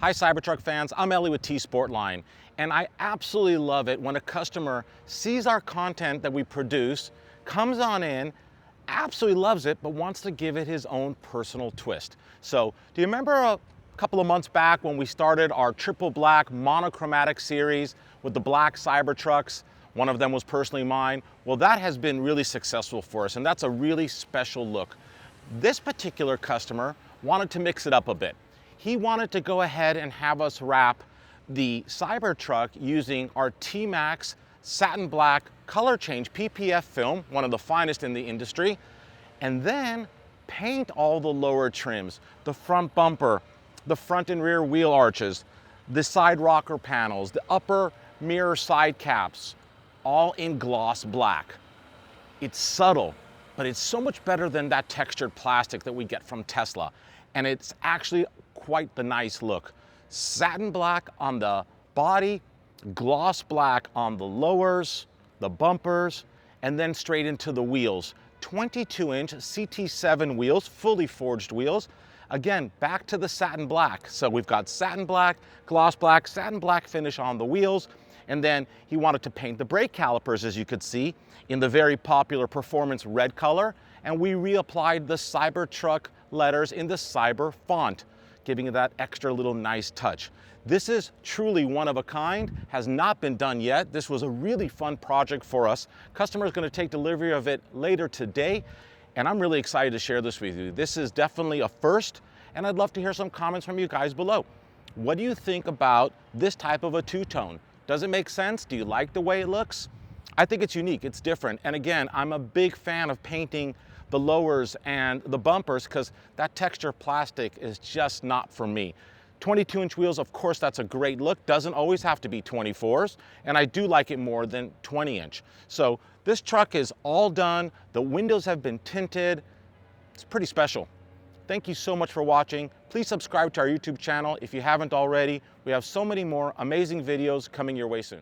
Hi Cybertruck fans, I'm Ellie with T-sportline, and I absolutely love it when a customer sees our content that we produce, comes on in, absolutely loves it, but wants to give it his own personal twist. So, do you remember a couple of months back when we started our triple black monochromatic series with the black Cybertrucks? One of them was personally mine. Well, that has been really successful for us, and that's a really special look. This particular customer wanted to mix it up a bit. He wanted to go ahead and have us wrap the Cybertruck using our T-Max satin black color change PPF film, one of the finest in the industry, and then paint all the lower trims, the front bumper, the front and rear wheel arches, the side rocker panels, the upper mirror side caps, all in gloss black. It's subtle, but it's so much better than that textured plastic that we get from Tesla. And it's actually quite the nice look. Satin black on the body, gloss black on the lowers, the bumpers, and then straight into the wheels. 22-inch CT7 wheels, fully forged wheels. Again, back to the satin black. So we've got satin black, satin black finish on the wheels, and then he wanted to paint the brake calipers, as you could see, in the very popular performance red color, and we reapplied the Cybertruck letters in the Cyber font, giving it that extra little nice touch. This is truly one of a kind, has not been done yet. This was a really fun project for us. Customer is going to take delivery of it later today, and I'm really excited to share this with you. This is definitely a first, and I'd love to hear some comments from you guys below. What do you think about this type of a two-tone? Does it make sense? Do you like the way it looks? I think it's unique, it's different, and again, I'm a big fan of painting the lowers and the bumpers because that texture plastic is just not for me. 22-inch wheels, of course, that's a great look. Doesn't always have to be 24s, and I do like it more than 20-inch. So this truck is all done. The windows have been tinted. It's pretty special. Thank you so much for watching. Please subscribe to our YouTube channel if you haven't already. We have so many more amazing videos coming your way soon.